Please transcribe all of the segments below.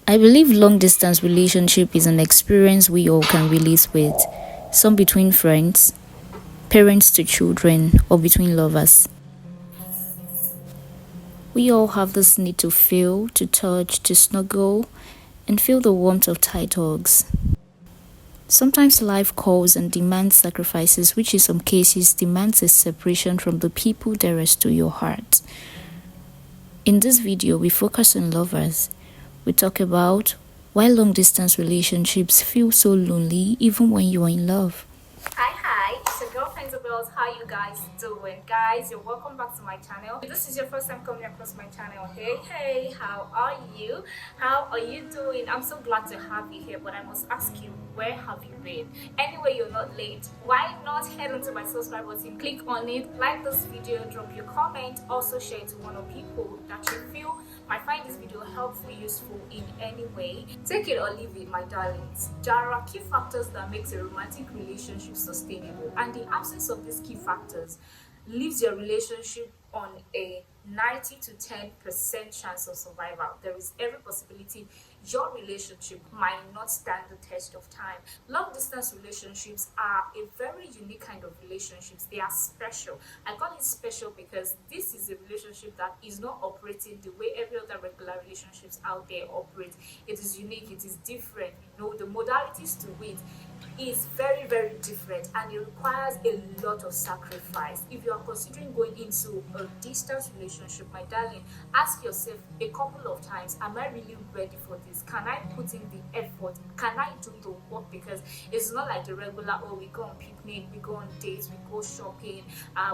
I believe long distance relationship is an experience we all can relate with, some between friends, parents to children, or between lovers. We all have this need to feel, to touch, to snuggle, and feel the warmth of tight hugs. Sometimes life calls and demands sacrifices, which in some cases demands a separation from the people dearest to your heart. In this video, we focus on lovers. We talk about why long distance relationships feel so lonely even when you are in love. Hi, it's your girlfriend Isabel. How you guys doing? Guys, you're welcome back to my channel. If this is your first time coming across my channel, hey, how are you? How are you doing? I'm so glad to have you here, but I must ask you, where have you been? Anyway, you're not late. Why not head onto my subscribe button, click on it, like this video, drop your comment, also share it to one of people that you feel might find this video helpful, useful in any way. Take it or leave it, my darlings. There are key factors that makes a romantic relationship sustainable, and the absence of these key factors leaves your relationship on a 90 to 10% chance of survival. There is every possibility your relationship might not stand the test of time. Long distance relationships are a very unique kind of relationships. They are special. I call it special because this is a relationship that is not operating the way every other regular relationships out there operate. It is unique, it is different. The modalities to it is very, very different, and it requires a lot of sacrifice. If you are considering going into a distance relationship, my darling, ask yourself a couple of times, am I really ready for this? Can I put in the effort? Can I do the work? Because it's not like the regular, oh, we go on picnic, we go on dates, we go shopping,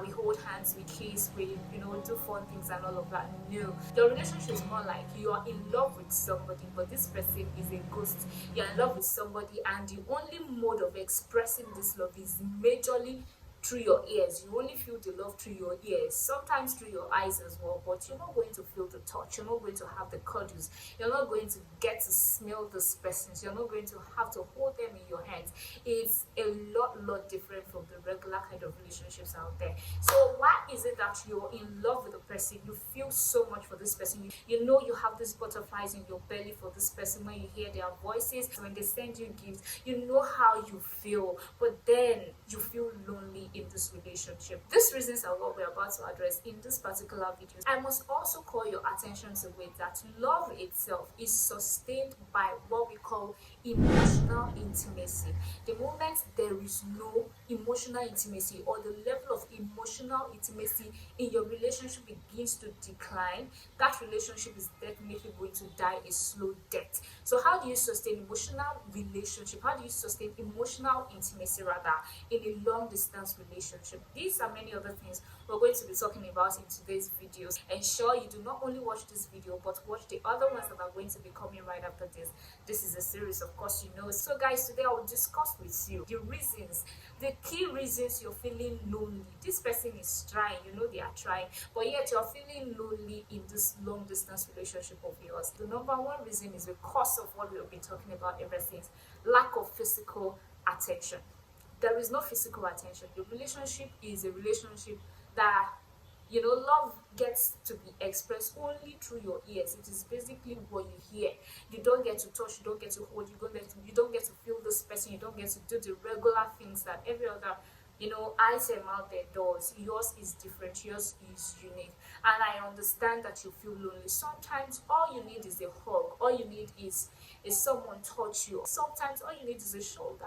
we hold hands, we kiss, we do fun things and all of that. No, your relationship is more like you are in love with somebody, but this person is a ghost. You're in love with somebody, and the only mode of expressing this love is majorly through your ears. You only feel the love through your ears, sometimes through your eyes as well, but you're not going to feel the touch, you're not going to have the cuddles, you're not going to get to smell this person, you're not going to have to hold them in your hands. It's a lot different from the regular kind of relationships out there. So why is it that you're in love with a person, you feel so much for this person, you know you have these butterflies in your belly for this person when you hear their voices, when they send you gifts, you know how you feel, but then you feel lonely in this relationship? These reasons are what we're about to address in this particular video. I must also call your attention to it that love itself is sustained by what we call emotional intimacy. The moment there is no emotional intimacy, or the level of emotional intimacy in your relationship begins to decline, that relationship is definitely going to die a slow death. So how do you sustain emotional relationship? How do you sustain emotional intimacy rather in a long distance relationship? These are many other things we're going to be talking about in today's videos. Ensure you do not only watch this video but watch the other ones that are going to be coming right after this. This is a series, of course, you know. So guys, today I will discuss with you the reasons, the key reasons you're feeling lonely. This person is trying, they are trying, but yet you're feeling lonely in this long distance relationship of yours. The number one reason is because of what we've been talking about ever since: lack of physical attention. There is no physical attention. The relationship is a relationship that love gets to be expressed only through your ears. It is basically what you hear. You don't get to touch, you don't get to hold, you don't get to feel this person, you don't get to do the regular things that every other item out there does. Yours is different, yours is unique, and I understand that you feel lonely. Sometimes all you need is a hug, all you need is someone touch you. Sometimes all you need is a shoulder,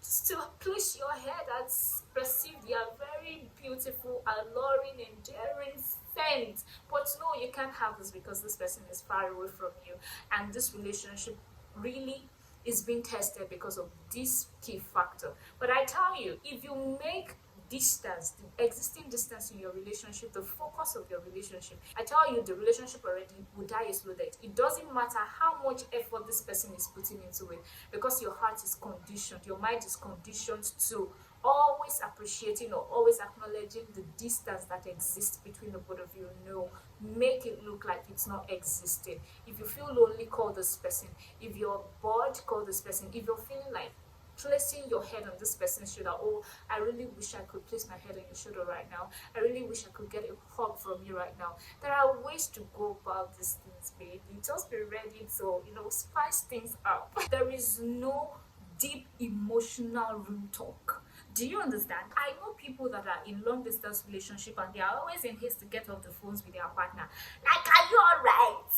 just to push your head and perceive their very beautiful, alluring, endearing scent. But no, you can't have this because this person is far away from you, and this relationship really is being tested because of this key factor. But I tell you, if you make distance, the existing distance in your relationship, the focus of your relationship, I tell you, the relationship already will die a slow death. It doesn't matter how much effort this person is putting into it, because your heart is conditioned, your mind is conditioned to always appreciating or always acknowledging the distance that exists between the both of you. No, make it look like it's not existing. If you feel lonely, call this person. If you're bored, call this person. If you're feeling like placing your head on this person's shoulder. Oh, I really wish I could place my head on your shoulder right now. I really wish I could get a hug from you right now. There are ways to go about these things, baby. Just be ready to, spice things up. There is no deep emotional real talk. Do you understand? I know people that are in long distance relationship and they are always in haste to get off the phones with their partner. Like, are you alright?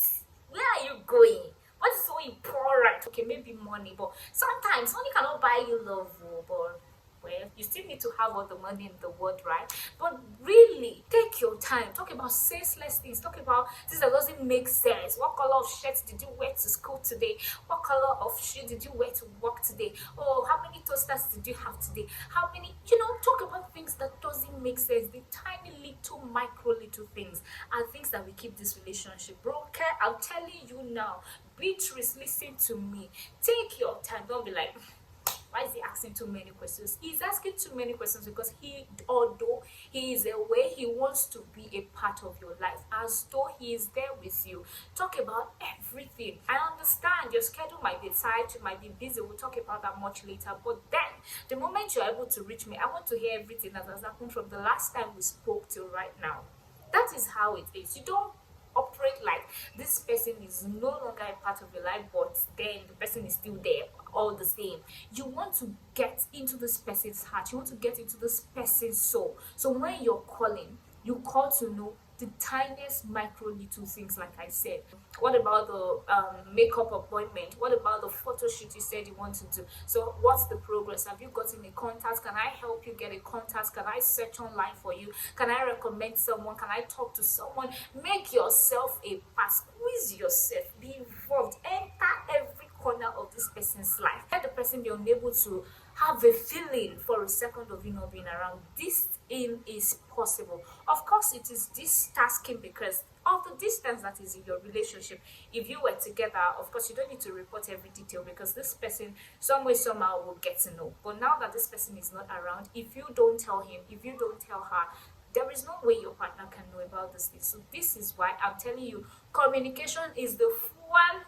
Where are you going? What is so important? Okay, maybe money, but sometimes money cannot buy you love, but well, you still need to have all the money in the world, right? But really, take your time. Talk about senseless things. Talk about things that doesn't make sense. What color of shirt did you wear to school today? What color of shoe did you wear to work today? Oh, how many toasters did you have today? How many, talk about things that doesn't make sense. The tiny little, little things are things that will keep this relationship. Bro, okay, I'm telling you now. Beatrice, listen to me. Take your time. Don't be like, why is he asking too many questions? He's asking too many questions because although he is aware, he wants to be a part of your life, as though he is there with you. Talk about everything. I understand your schedule might be tight, you might be busy. We'll talk about that much later. But then, the moment you're able to reach me, I want to hear everything that has happened from the last time we spoke till right now. That is how it is. You don't operate like this person is no longer a part of your life, but then the person is still there all the same. You want to get into this person's heart, you want to get into this person's soul. So when you're calling, you call to know the tiniest little things. Like I said, what about the makeup appointment? What about the photo shoot you said you want to do? So what's the progress? Have you gotten a contact? Can I help you get a contact? Can I search online for you? Can I recommend someone? Can I talk to someone? Make yourself a part. Squeeze yourself. Be involved. Enter every corner of this person's life. Let the person be unable to have a feeling for a second of you not being around. This is possible. Of course, it is this tasking because of the distance that is in your relationship. If you were together, of course, you don't need to report every detail because this person, some way, somehow, will get to know. But now that this person is not around, if you don't tell him, if you don't tell her, there is no way your partner can know about this thing. So this is why I'm telling you, communication is the fuel.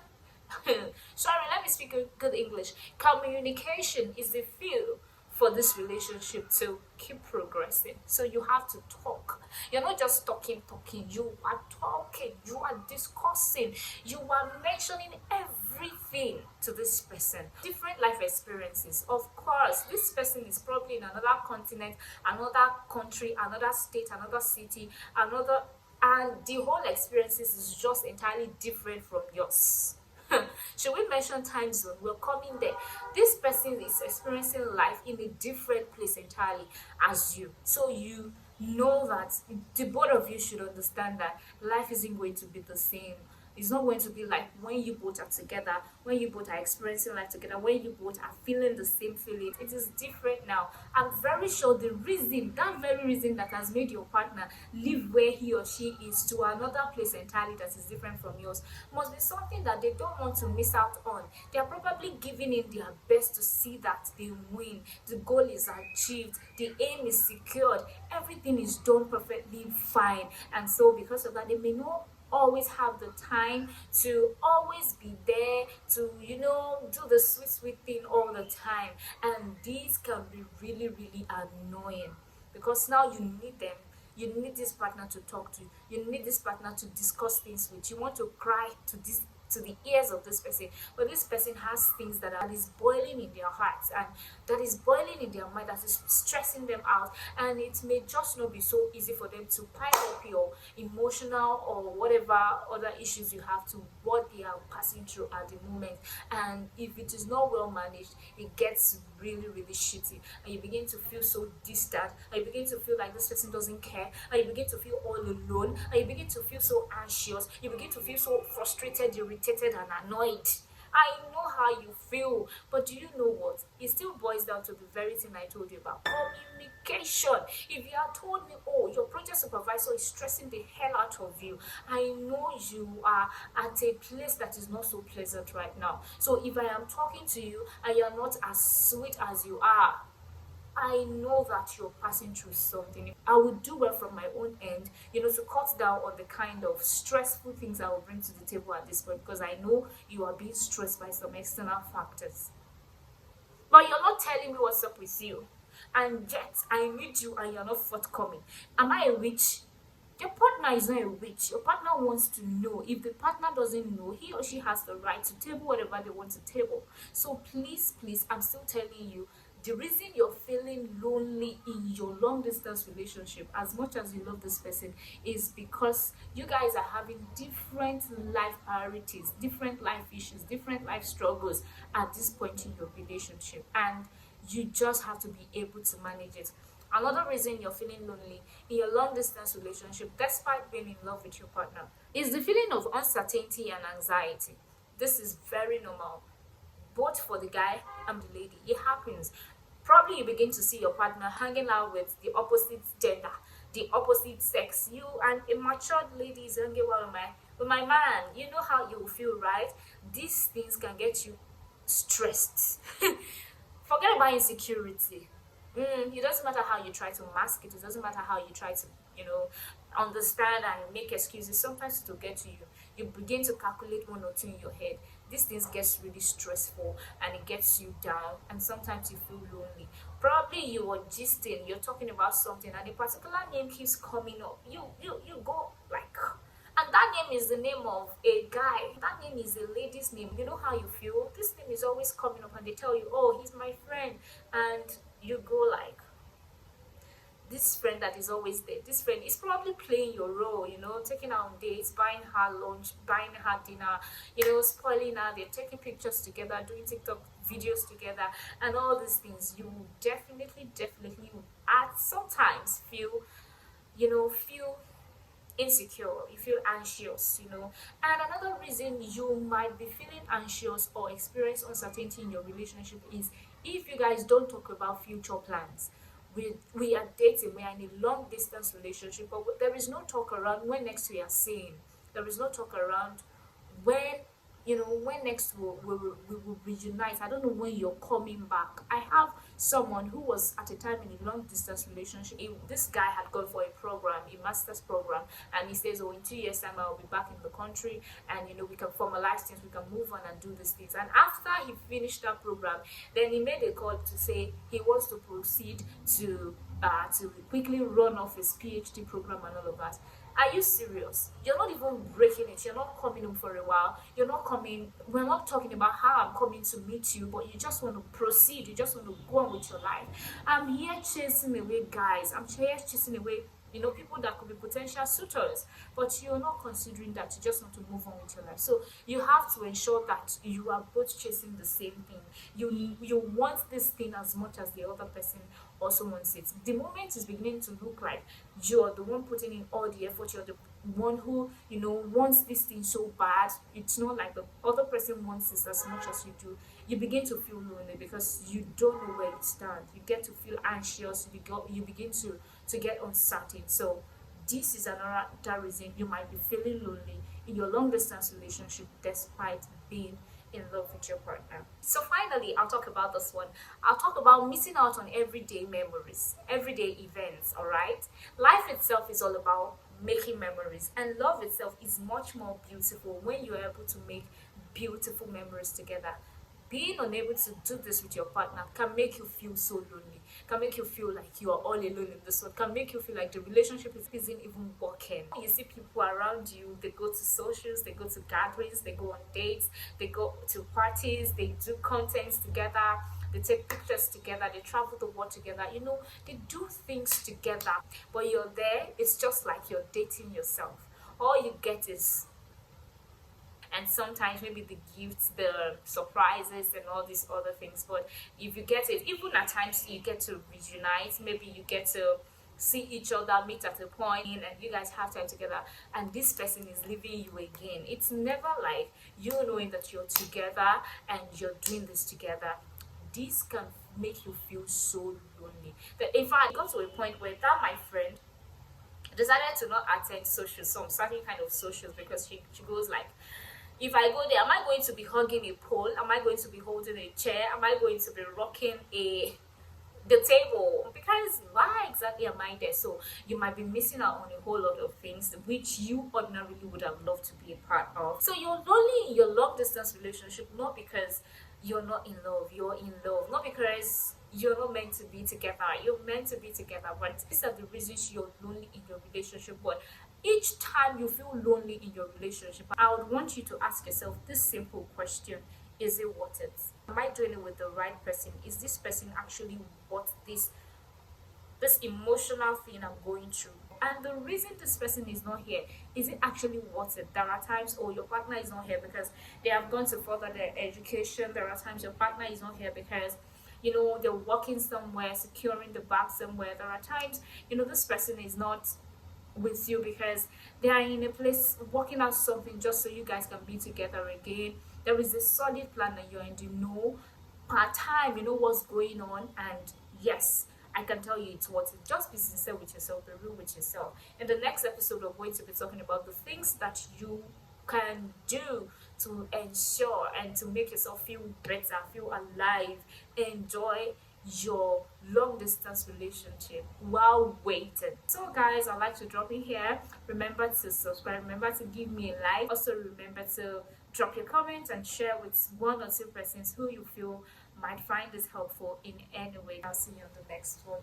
Sorry, let me speak good English. Communication is the fuel for this relationship to keep progressing. So you have to talk. You're not just talking. You are talking. You are discussing. You are mentioning everything to this person. Different life experiences. Of course, this person is probably in another continent, another country, another state, another city, and the whole experiences is just entirely different from yours. Should we mention time zone? We're coming there. This person is experiencing life in a different place entirely as you. So you know that the both of you should understand that life isn't going to be the same. It's not going to be like when you both are together, when you both are experiencing life together, when you both are feeling the same feeling. It is different now. I'm very sure that very reason that has made your partner live where he or she is to another place entirely that is different from yours must be something that they don't want to miss out on. They are probably giving in their best to see that they win, the goal is achieved, the aim is secured, everything is done perfectly fine. And so because of that, they may not always have the time to always be there to do the sweet thing all the time, and these can be really annoying because now you need them. You need this partner to talk to. You need this partner to discuss things with. You want to cry to the ears of this person, but this person has things that is boiling in their hearts and that is boiling in their mind, that is stressing them out, and it may just not be so easy for them to pile up your emotional or whatever other issues you have to what they are passing through at the moment. And if it is not well managed, it gets really shitty, and you begin to feel so distant, and you begin to feel like this person doesn't care, and you begin to feel all alone, and you begin to feel so anxious, you begin to feel so frustrated, irritated and annoyed. I know how you feel, but do you know what? It still boils down to the very thing I told you about communication. If you had told me, oh, your project supervisor is stressing the hell out of you, I know you are at a place that is not so pleasant right now. So if I am talking to you and you're not as sweet as you are, I know that you're passing through something. I would do well from my own end, to cut down on the kind of stressful things I will bring to the table at this point, because I know you are being stressed by some external factors. but you're not telling me what's up with you, and yet I need you and you're not forthcoming. Am I a witch? Your partner is not a witch. Your partner wants to know. If the partner doesn't know, he or she has the right to table whatever they want to table. So please, please, I'm still telling you, the reason you're feeling lonely in your long distance relationship, as much as you love this person, is because you guys are having different life priorities, different life issues, different life struggles at this point in your relationship, and you just have to be able to manage it. Another reason you're feeling lonely in your long distance relationship, despite being in love with your partner, is the feeling of uncertainty and anxiety. This is very normal, both for the guy and the lady. It happens. Probably you begin to see your partner hanging out with the opposite gender, the opposite sex. You and a matured lady is hanging out with my man. You know how you feel, right? These things can get you stressed. Forget about insecurity. It doesn't matter how you try to mask it. It doesn't matter how you try to, understand and make excuses. Sometimes to get to you, you begin to calculate one or two in your head. These things gets really stressful and it gets you down. And sometimes you feel lonely. Probably you are gisting. You're talking about something, and a particular name keeps coming up. You go like. And that name is the name of a guy. That name is a lady's name. You know how you feel? This name is always coming up and they tell you, oh, he's my friend. And you go like, this friend that is always there, this friend is probably playing your role, taking her on dates, buying her lunch, buying her dinner, spoiling her, they're taking pictures together, doing TikTok videos together, and all these things. You definitely at sometimes feel insecure, you feel anxious, and another reason you might be feeling anxious or experience uncertainty in your relationship is if you guys don't talk about future plans. We are dating, we are in a long distance relationship, but there is no talk around when next we are seeing. There is no talk around when when next we will reunite. I don't know when you're coming back. I have someone who was at a time in a long distance relationship. This guy had gone for a program, a master's program, and he says, oh, in 2 years time I'll be back in the country, and we can formalize things, we can move on and do these things. And after he finished that program, then he made a call to say he wants to proceed to quickly run off his PhD program and all of that. Are you serious? You're not even breaking it. You're not coming home for a while. You're not coming. We're not talking about how I'm coming to meet you, but you just want to proceed. You just want to go on with your life. I'm here chasing away guys. I'm here chasing away, people that could be potential suitors. But you're not considering that. You just want to move on with your life. So you have to ensure that you are both chasing the same thing. You want this thing as much as the other person also wants it. The moment it's beginning to look like you're the one putting in all the effort, you're the one who wants this thing so bad, it's not like the other person wants this as much as you do, you begin to feel lonely because you don't know where you stand. You get to feel anxious. You begin to get uncertain. So this is another reason you might be feeling lonely in your long distance relationship despite being in love with your partner. So finally, I'll talk about this one. I'll talk about missing out on everyday memories, everyday events. All right, life itself is all about making memories, and love itself is much more beautiful when you're able to make beautiful memories together. Being unable to do this with your partner can make you feel so lonely, can make you feel like you are all alone in this one, can make you feel like the relationship isn't even working. You see people around you, they go to socials, they go to gatherings, they go on dates, they go to parties, they do contents together, they take pictures together, they travel the world together, they do things together, but you're there, it's just like you're dating yourself. All you get is, and sometimes maybe the gifts, the surprises, and all these other things. But if you get it, even at times you get to reunite, maybe you get to see each other, meet at a point, and you guys have time together, and this person is leaving you again. It's never like you knowing that you're together and you're doing this together. This can make you feel so lonely. That in fact, I got to a point where that my friend decided to not attend socials, some certain kind of socials, because she goes like, if I go there, am I going to be hugging a pole? Am I going to be holding a chair? Am I going to be rocking the table? Because why exactly am I there? So you might be missing out on a whole lot of things which you ordinarily would have loved to be a part of. So you're lonely in your long distance distance relationship, not because you're not in love, you're in love, not because you're not meant to be together, you're meant to be together, but these are the reasons you're lonely in your relationship. But each time you feel lonely in your relationship, I would want you to ask yourself this simple question: is it worth it? Am I doing it with the right person? Is this person actually worth this emotional thing I'm going through? And the reason this person is not here, is it actually worth it? There are times, oh, your partner is not here because they have gone to further their education. There are times your partner is not here because they're working somewhere, securing the bag somewhere. There are times this person is not with you because they are in a place working out something just so you guys can be together again. There is a solid plan that you're in, part time, what's going on. And yes, I can tell you it's worth it. Just be sincere with yourself, be real with yourself. In the next episode, we're going to be talking about the things that you can do to ensure and to make yourself feel better, feel alive, enjoy your long distance relationship while waiting. So guys, I'd like to drop in here. Remember to subscribe, remember to give me a like. Also remember to drop your comments and share with one or two persons who you feel might find this helpful in any way. I'll see you on the next one.